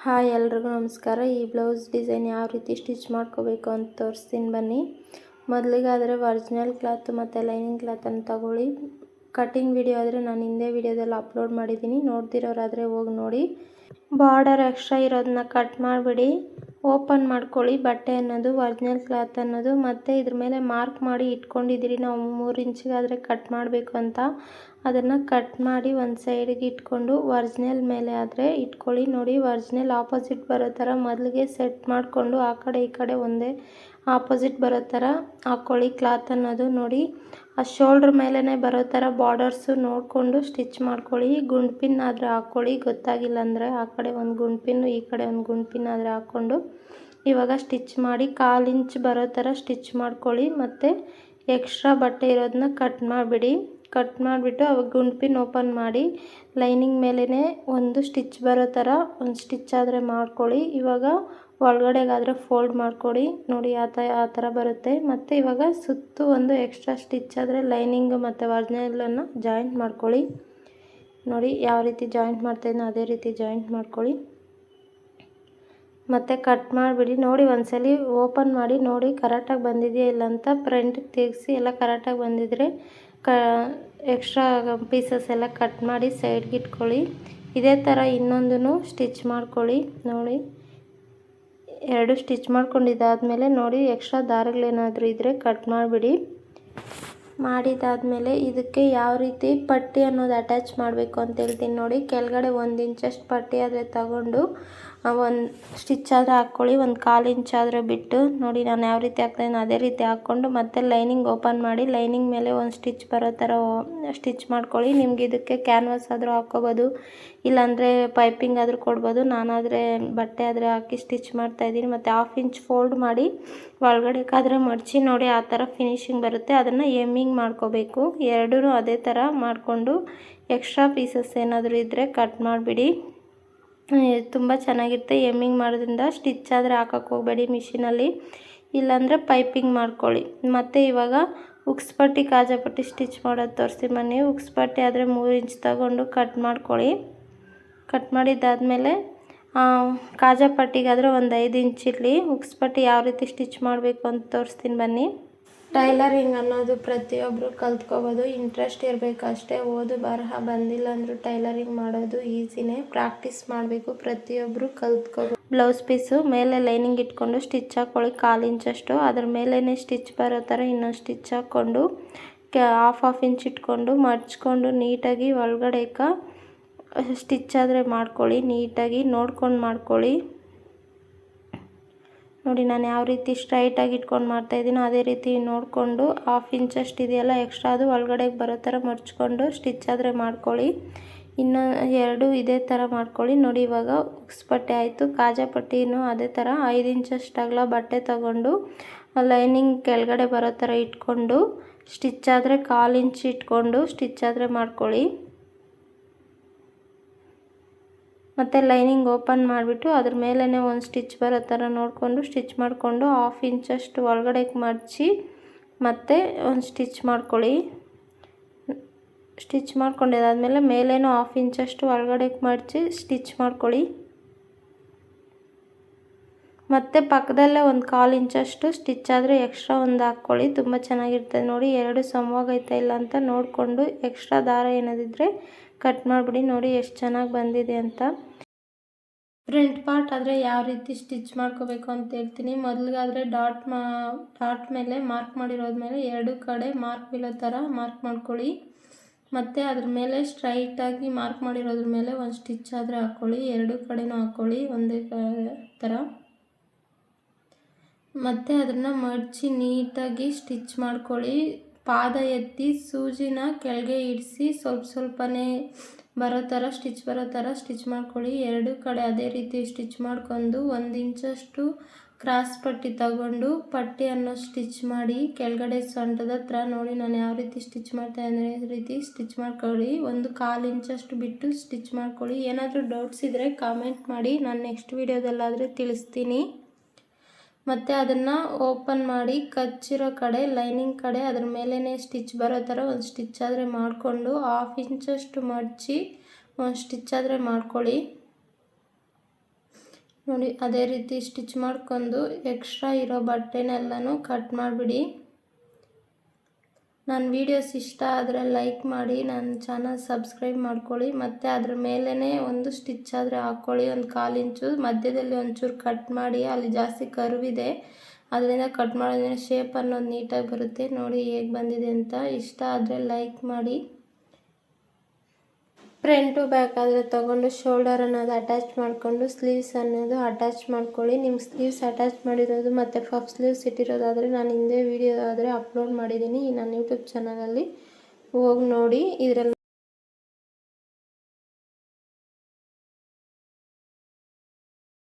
Hi ಎಲ್ರಿಗೂ ನಮಸ್ಕಾರ. ಈ ಬ್ಲೌಸ್ ಡಿಸೈನ್ ಯಾವ ರೀತಿ ಸ್ಟಿಚ್ ಮಾಡ್ಕೋಬೇಕು ಅಂತ ತೋರಿಸ್ತೀನಿ ಬನ್ನಿ. ಮೊದಲಿಗಾದರೆ ಒರಿಜಿನಲ್ ಕ್ಲಾತ್ ಮತ್ತು ಲೈನಿಂಗ್ ಕ್ಲಾತನ್ನು ತಗೊಳ್ಳಿ. ಕಟಿಂಗ್ ವಿಡಿಯೋ ಆದರೆ ನಾನು ಹಿಂದೆ ವಿಡಿಯೋದಲ್ಲಿ ಅಪ್ಲೋಡ್ ಮಾಡಿದ್ದೀನಿ, ನೋಡ್ತಿರೋರಾದರೆ ಹೋಗಿ ನೋಡಿ. ಬಾರ್ಡರ್ ಎಕ್ಸ್ಟ್ರಾ ಇರೋದನ್ನ ಕಟ್ ಮಾಡಿಬಿಡಿ. ಓಪನ್ ಮಾಡ್ಕೊಳ್ಳಿ ಬಟ್ಟೆ ಅನ್ನೋದು, ಒರಿಜಿನಲ್ ಕ್ಲಾತ್ ಅನ್ನೋದು. ಮತ್ತು ಇದ್ರ ಮೇಲೆ ಮಾರ್ಕ್ ಮಾಡಿ ಇಟ್ಕೊಂಡಿದ್ದೀರಿ ನಾವು 3 ಇಂಚಿಗಾದರೆ ಕಟ್ ಮಾಡಬೇಕು ಅಂತ. ಅದನ್ನು ಕಟ್ ಮಾಡಿ ಒಂದು ಸೈಡಿಗೆ ಇಟ್ಕೊಂಡು ಒರಿಜಿನಲ್ ಮೇಲೆ ಆದರೆ ಇಟ್ಕೊಳ್ಳಿ. ನೋಡಿ, ಒರಿಜಿನಲ್ ಆಪೋಸಿಟ್ ಬರೋ ಥರ ಮೊದಲಿಗೆ ಸೆಟ್ ಮಾಡಿಕೊಂಡು ಆ ಕಡೆ ಈ ಕಡೆ ಒಂದೇ ಆಪೋಸಿಟ್ ಬರೋ ಥರ ಹಾಕ್ಕೊಳ್ಳಿ ಕ್ಲಾತ್ ಅನ್ನೋದು. ನೋಡಿ, ಆ ಶೋಲ್ಡ್ರ್ ಮೇಲೇ ಬರೋ ಥರ ಬಾರ್ಡರ್ಸು ನೋಡಿಕೊಂಡು ಸ್ಟಿಚ್ ಮಾಡ್ಕೊಳ್ಳಿ. ಗುಂಡು ಪಿನ್ ಆದರೆ ಹಾಕ್ಕೊಳ್ಳಿ, ಗೊತ್ತಾಗಿಲ್ಲ ಅಂದರೆ ಆ ಕಡೆ ಒಂದು ಗುಂಡು ಪಿನ್ನು ಈ ಕಡೆ ಒಂದು ಗುಂಡು ಪಿನ್ ಆದರೆ ಹಾಕ್ಕೊಂಡು ಇವಾಗ ಸ್ಟಿಚ್ ಮಾಡಿ 1/4 ಇಂಚ್ ಬರೋ ಥರ ಸ್ಟಿಚ್ ಮಾಡ್ಕೊಳ್ಳಿ. ಮತ್ತು ಎಕ್ಸ್ಟ್ರಾ ಬಟ್ಟೆ ಇರೋದನ್ನ ಕಟ್ ಮಾಡಿಬಿಡಿ. ಕಟ್ ಮಾಡಿಬಿಟ್ಟು ಅವಾಗ ಗುಂಡು ಪಿನ್ ಓಪನ್ ಮಾಡಿ ಲೈನಿಂಗ್ ಮೇಲೇ ಒಂದು ಸ್ಟಿಚ್ ಬರೋ ಥರ ಒಂದು ಸ್ಟಿಚ್ ಆದರೆ ಮಾಡ್ಕೊಳ್ಳಿ. ಇವಾಗ ಒಳಗಡೆಗಾದರೆ ಫೋಲ್ಡ್ ಮಾಡ್ಕೊಳ್ಳಿ. ನೋಡಿ, ಆ ಥರ ಬರುತ್ತೆ. ಮತ್ತು ಇವಾಗ ಸುತ್ತು ಒಂದು ಎಕ್ಸ್ಟ್ರಾ ಸ್ಟಿಚ್ ಆದರೆ ಲೈನಿಂಗ್ ಮತ್ತು ಒರಿಜಿನಲನ್ನು ಜಾಯಿಂಟ್ ಮಾಡ್ಕೊಳ್ಳಿ. ನೋಡಿ, ಯಾವ ರೀತಿ ಜಾಯಿಂಟ್ ಮಾಡ್ತಾಯಿದ್ದೀನೋ ಅದೇ ರೀತಿ ಜಾಯಿಂಟ್ ಮಾಡ್ಕೊಳ್ಳಿ. ಮತ್ತು ಕಟ್ ಮಾಡಿಬಿಡಿ. ನೋಡಿ, ಒಂದ್ಸಲಿ ಓಪನ್ ಮಾಡಿ ನೋಡಿ ಕರೆಕ್ಟಾಗಿ ಬಂದಿದೆಯಾ ಇಲ್ಲ ಅಂತ. ಫ್ರಂಟಿಗೆ ತಿರುಗಿಸಿ ಎಲ್ಲ ಕರೆಕ್ಟಾಗಿ ಬಂದಿದ್ದರೆ ಎಕ್ಸ್ಟ್ರಾ ಪೀಸಸ್ ಎಲ್ಲ ಕಟ್ ಮಾಡಿ ಸೈಡ್ಗೆ ಇಟ್ಕೊಳ್ಳಿ. ಇದೇ ಥರ ಇನ್ನೊಂದೂ ಸ್ಟಿಚ್ ಮಾಡ್ಕೊಳ್ಳಿ. ನೋಡಿ, 2 ಸ್ಟಿಚ್ ಮಾಡ್ಕೊಂಡಿದ್ದಾದಮೇಲೆ ನೋಡಿ ಎಕ್ಸ್ಟ್ರಾ ದಾರಗಳೇನಾದರೂ ಇದ್ದರೆ ಕಟ್ ಮಾಡಿಬಿಡಿ. ಮಾಡಿದಾದಮೇಲೆ ಇದಕ್ಕೆ ಯಾವ ರೀತಿ ಪಟ್ಟಿ ಅನ್ನೋದು ಅಟ್ಯಾಚ್ ಮಾಡಬೇಕು ಅಂತ ಹೇಳ್ತೀನಿ. ನೋಡಿ, ಕೆಳಗಡೆ 1 ಇಂಚಷ್ಟು ಪಟ್ಟಿ ಆದರೆ ತಗೊಂಡು ಒಂದು ಸ್ಟಿಚ್ ಆದರೆ ಹಾಕ್ಕೊಳ್ಳಿ. 1/4 ಇಂಚ್ ಆದರೆ ಬಿಟ್ಟು. ನೋಡಿ, ನಾನು ಯಾವ ರೀತಿ ಹಾಕ್ತಾಯಿದ್ದೀನಿ ಅದೇ ರೀತಿ ಹಾಕ್ಕೊಂಡು ಮತ್ತೆ ಲೈನಿಂಗ್ ಓಪನ್ ಮಾಡಿ ಲೈನಿಂಗ್ ಮೇಲೆ ಒಂದು ಸ್ಟಿಚ್ ಬರೋ ಥರ ಸ್ಟಿಚ್ ಮಾಡ್ಕೊಳ್ಳಿ. ನಿಮ್ಗೆ ಇದಕ್ಕೆ ಕ್ಯಾನ್ವಾಸ್ ಆದರೂ ಹಾಕ್ಕೋಬೋದು, ಇಲ್ಲಾಂದರೆ ಪೈಪಿಂಗ್ ಆದರೂ ಕೊಡ್ಬೋದು. ನಾನಾದರೆ ಬಟ್ಟೆ ಆದರೆ ಹಾಕಿ ಸ್ಟಿಚ್ ಮಾಡ್ತಾಯಿದ್ದೀನಿ. ಮತ್ತು 1/2 ಇಂಚ್ ಫೋಲ್ಡ್ ಮಾಡಿ ಒಳಗಡೆಗಾದರೆ ಮಡಚಿ ನೋಡಿ ಆ ಥರ ಫಿನಿಶಿಂಗ್ ಬರುತ್ತೆ. ಅದನ್ನು ಎಮ್ಮಿಂಗ್ ಮಾಡ್ಕೋಬೇಕು. ಎರಡೂ ಅದೇ ಥರ ಮಾಡಿಕೊಂಡು ಎಕ್ಸ್ಟ್ರಾ ಪೀಸಸ್ ಏನಾದರೂ ಇದ್ದರೆ ಕಟ್ ಮಾಡಿಬಿಡಿ. ತುಂಬ ಚೆನ್ನಾಗಿರುತ್ತೆ. ಎಮ್ಮಿಂಗ್ ಮಾಡೋದ್ರಿಂದ ಸ್ಟಿಚ್ ಆದರೆ ಹಾಕೋಕ್ಕೆ ಹೋಗಬೇಡಿ ಮಿಷಿನಲ್ಲಿ, ಇಲ್ಲಾಂದರೆ ಪೈಪಿಂಗ್ ಮಾಡ್ಕೊಳ್ಳಿ. ಮತ್ತು ಇವಾಗ ಉಕ್ಸ್ ಪಟ್ಟಿ ಕಾಜಾ ಪಟ್ಟಿ ಸ್ಟಿಚ್ ಮಾಡೋದು ತೋರಿಸ್ತೀನಿ ಬನ್ನಿ. ಉಕ್ಸ್ ಪಟ್ಟಿ ಆದರೆ 3 ಇಂಚ್ ತಗೊಂಡು ಕಟ್ ಮಾಡ್ಕೊಳ್ಳಿ. ಕಟ್ ಮಾಡಿದ್ದಾದಮೇಲೆ ಕಾಜಾ ಪಟ್ಟಿಗಾದರೆ ಒಂದು 5 ಇಂಚ್ ಇರಲಿ. ಉಕ್ಸ್ ಪಟ್ಟಿ ಯಾವ ರೀತಿ ಸ್ಟಿಚ್ ಮಾಡಬೇಕು ಅಂತ ತೋರಿಸ್ತೀನಿ ಬನ್ನಿ. ಟೈಲರಿಂಗ್ ಅನ್ನೋದು ಪ್ರತಿಯೊಬ್ಬರು ಕಲ್ತ್ಕೋಬೋದು, ಇಂಟ್ರೆಸ್ಟ್ ಇರಬೇಕು ಅಷ್ಟೇ. ಓದು ಬರಹ ಬಂದಿಲ್ಲ ಅಂದರೂ ಟೈಲರಿಂಗ್ ಮಾಡೋದು ಈಸಿನೇ. ಪ್ರಾಕ್ಟೀಸ್ ಮಾಡಬೇಕು, ಪ್ರತಿಯೊಬ್ಬರು ಕಲ್ತ್ಕೋಬೋದು. ಬ್ಲೌಸ್ ಪೀಸು ಮೇಲೆ ಲೈನಿಂಗ್ ಇಟ್ಕೊಂಡು ಸ್ಟಿಚ್ ಹಾಕ್ಕೊಳ್ಳಿ 1/4 ಇಂಚಷ್ಟು. ಅದ್ರ ಮೇಲೇ ಸ್ಟಿಚ್ ಬರೋ ಥರ ಇನ್ನೊಂದು ಸ್ಟಿಚ್ ಹಾಕ್ಕೊಂಡು 1/2 ಇಂಚ್ ಇಟ್ಕೊಂಡು ಮಡ್ಚ್ಕೊಂಡು ನೀಟಾಗಿ ಒಳಗಡೆಕ ಸ್ಟಿಚ್ ಆದರೆ ಮಾಡ್ಕೊಳ್ಳಿ. ನೀಟಾಗಿ ನೋಡ್ಕೊಂಡು ಮಾಡ್ಕೊಳ್ಳಿ. ನೋಡಿ, ನಾನು ಯಾವ ರೀತಿ ಸ್ಟ್ರೈಟಾಗಿ ಇಟ್ಕೊಂಡು ಮಾಡ್ತಾಯಿದ್ದೀನೋ ಅದೇ ರೀತಿ ನೋಡಿಕೊಂಡು 1/2 ಇಂಚಷ್ಟು ಇದೆಯಲ್ಲ ಎಕ್ಸ್ಟ್ರಾ ಅದು ಒಳಗಡೆಗೆ ಬರೋ ಥರ ಮಡ್ಚ್ಕೊಂಡು ಸ್ಟಿಚ್ ಆದರೆ ಮಾಡ್ಕೊಳ್ಳಿ. ಇನ್ನು 2 ಇದೇ ಥರ ಮಾಡ್ಕೊಳ್ಳಿ. ನೋಡಿ, ಇವಾಗ ಉಕ್ಸ್ ಪಟ್ಟೆ ಆಯಿತು. ಕಾಜಾ ಪಟ್ಟಿನೂ ಅದೇ ಥರ 5 ಇಂಚಷ್ಟು ಅಗಲ ಬಟ್ಟೆ ತಗೊಂಡು ಲೈನಿಂಗ್ ಕೆಳಗಡೆ ಬರೋ ಥರ ಇಟ್ಕೊಂಡು ಸ್ಟಿಚ್ ಆದರೆ 1/4 ಇಂಚ್ ಇಟ್ಕೊಂಡು ಸ್ಟಿಚ್ ಆದರೆ ಮಾಡ್ಕೊಳ್ಳಿ. ಮತ್ತು ಲೈನಿಂಗ್ ಓಪನ್ ಮಾಡಿಬಿಟ್ಟು ಅದ್ರ ಮೇಲೇ ಒಂದು ಸ್ಟಿಚ್ ಬರೋ ಥರ ನೋಡಿಕೊಂಡು ಸ್ಟಿಚ್ ಮಾಡಿಕೊಂಡು 1/2 ಇಂಚಷ್ಟು ಒಳಗಡೆಗೆ ಮಡಚಿ ಮತ್ತು ಒಂದು ಸ್ಟಿಚ್ ಮಾಡ್ಕೊಳ್ಳಿ. ಸ್ಟಿಚ್ ಮಾಡ್ಕೊಂಡಿದ್ದಾದಮೇಲೆ ಮೇಲೇನೂ 1/2 ಇಂಚಷ್ಟು ಒಳಗಡೆಗೆ ಮಡಚಿ ಸ್ಟಿಚ್ ಮಾಡ್ಕೊಳ್ಳಿ. ಮತ್ತು ಪಕ್ಕದಲ್ಲೇ ಒಂದು 1/4 ಇಂಚಷ್ಟು ಸ್ಟಿಚ್ ಆದರೆ ಎಕ್ಸ್ಟ್ರಾ ಒಂದು ಹಾಕ್ಕೊಳ್ಳಿ. ತುಂಬ ಚೆನ್ನಾಗಿರ್ತದೆ. ನೋಡಿ, 2 ಸಮವಾಗೈತಾ ಇಲ್ಲ ಅಂತ ನೋಡಿಕೊಂಡು ಎಕ್ಸ್ಟ್ರಾ ದಾರ ಏನಾದಿದ್ರೆ ಕಟ್ ಮಾಡಿಬಿಡಿ. ನೋಡಿ ಎಷ್ಟು ಚೆನ್ನಾಗಿ ಬಂದಿದೆ ಅಂತ. ಫ್ರಂಟ್ ಪಾರ್ಟ್ ಆದರೆ ಯಾವ ರೀತಿ ಸ್ಟಿಚ್ ಮಾಡ್ಕೋಬೇಕು ಅಂತ ಹೇಳ್ತೀನಿ. ಮೊದಲಿಗಾದರೆ ಡಾಟ್ ಮೇಲೆ ಮಾರ್ಕ್ ಮಾಡಿರೋದ ಮೇಲೆ 2 ಕಡೆ ಮಾರ್ಕ್ ಬೀಳೋ ಥರ ಮಾರ್ಕ್ ಮಾಡ್ಕೊಳ್ಳಿ. ಮತ್ತು ಅದ್ರ ಮೇಲೆ ಸ್ಟ್ರೈಟಾಗಿ ಮಾರ್ಕ್ ಮಾಡಿರೋದ್ರ ಮೇಲೆ ಒಂದು ಸ್ಟಿಚ್ ಆದರೆ ಹಾಕ್ಕೊಳ್ಳಿ. 2 ಕಡೆನೂ ಹಾಕ್ಕೊಳ್ಳಿ ಒಂದೇ ಥರ. ಮತ್ತು ಅದನ್ನು ಮಡಚಿ ನೀಟಾಗಿ ಸ್ಟಿಚ್ ಮಾಡ್ಕೊಳ್ಳಿ. ಪಾದ ಎತ್ತಿ ಸೂಜಿನ ಕೆಳಗೆ ಇಡಿಸಿ ಸ್ವಲ್ಪನೇ ಬರೋ ಥರ ಸ್ಟಿಚ್ ಮಾಡ್ಕೊಳ್ಳಿ. 2 ಕಡೆ ಅದೇ ರೀತಿ ಸ್ಟಿಚ್ ಮಾಡ್ಕೊಂಡು 1 ಇಂಚಷ್ಟು ಕ್ರಾಸ್ ಪಟ್ಟಿ ತಗೊಂಡು ಪಟ್ಟಿಯನ್ನು ಸ್ಟಿಚ್ ಮಾಡಿ ಕೆಳಗಡೆ ಸೊಂಟದ ಹತ್ರ ನೋಡಿ ನಾನು ಯಾವ ರೀತಿ ಸ್ಟಿಚ್ ಮಾಡ್ತಾಯಿದ್ದೀನಿ ಈ ರೀತಿ ಸ್ಟಿಚ್ ಮಾಡ್ಕೊಳ್ಳಿ. 1/4 ಇಂಚಷ್ಟು ಬಿಟ್ಟು ಸ್ಟಿಚ್ ಮಾಡ್ಕೊಳ್ಳಿ. ಏನಾದರೂ ಡೌಟ್ಸ್ ಇದ್ದರೆ ಕಾಮೆಂಟ್ ಮಾಡಿ, ನಾನು ನೆಕ್ಸ್ಟ್ ವೀಡಿಯೋದಲ್ಲಾದರೆ ತಿಳಿಸ್ತೀನಿ. ಮತ್ತು ಅದನ್ನು ಓಪನ್ ಮಾಡಿ ಕಚ್ಚಿರೋ ಕಡೆ ಲೈನಿಂಗ್ ಕಡೆ ಅದ್ರ ಮೇಲೇ ಸ್ಟಿಚ್ ಬರೋ ಥರ ಒಂದು ಸ್ಟಿಚ್ ಆದರೆ ಮಾಡಿಕೊಂಡು 1/2 ಇಂಚಷ್ಟು ಮಡಚಿ ಒಂದು ಸ್ಟಿಚ್ ಆದರೆ ಮಾಡ್ಕೊಳ್ಳಿ. ನೋಡಿ ಅದೇ ರೀತಿ ಸ್ಟಿಚ್ ಮಾಡ್ಕೊಂಡು ಎಕ್ಸ್ಟ್ರಾ ಇರೋ ಬಟ್ಟೆನೆಲ್ಲನೂ ಕಟ್ ಮಾಡಿಬಿಡಿ. ನನ್ನ ವೀಡಿಯೋಸ್ ಇಷ್ಟ ಆದರೆ ಲೈಕ್ ಮಾಡಿ, ನನ್ನ ಚಾನಲ್ ಸಬ್ಸ್ಕ್ರೈಬ್ ಮಾಡ್ಕೊಳ್ಳಿ. ಮತ್ತು ಅದ್ರ ಮೇಲೇ ಒಂದು ಸ್ಟಿಚ್ ಆದರೆ ಹಾಕ್ಕೊಳ್ಳಿ, ಒಂದು 1/4 ಇಂಚು ಮಧ್ಯದಲ್ಲಿ ಒಂಚೂರು ಕಟ್ ಮಾಡಿ. ಅಲ್ಲಿ ಜಾಸ್ತಿ ಕರ್ವಿದೆ, ಅದರಿಂದ ಕಟ್ ಮಾಡೋದ್ರಿಂದ ಶೇಪ್ ಅನ್ನೋದು ನೀಟಾಗಿ ಬರುತ್ತೆ. ನೋಡಿ ಹೇಗೆ ಬಂದಿದೆ ಅಂತ. ಇಷ್ಟ ಆದರೆ ಲೈಕ್ ಮಾಡಿ. ಫ್ರಂಟು ಬ್ಯಾಕ್ ಆದರೆ ತೊಗೊಂಡು ಶೋಲ್ಡರ್ ಅನ್ನೋದು ಅಟ್ಯಾಚ್ ಮಾಡಿಕೊಂಡು ಸ್ಲೀವ್ಸ್ ಅನ್ನೋದು ಅಟ್ಯಾಚ್ ಮಾಡ್ಕೊಳ್ಳಿ. ನಿಮ್ಗೆ ಸ್ಲೀವ್ಸ್ ಅಟ್ಯಾಚ್ ಮಾಡಿರೋದು ಮತ್ತು ಪಫ್ ಸ್ಲೀವ್ಸ್ ಇಟ್ಟಿರೋದಾದರೆ ನಾನು ಹಿಂದೆ ವೀಡಿಯೋ ಆದರೆ ಅಪ್ಲೋಡ್ ಮಾಡಿದ್ದೀನಿ ನನ್ನ ಯೂಟ್ಯೂಬ್ ಚಾನಲಲ್ಲಿ, ಹೋಗಿ ನೋಡಿ. ಇದರಲ್ಲಿ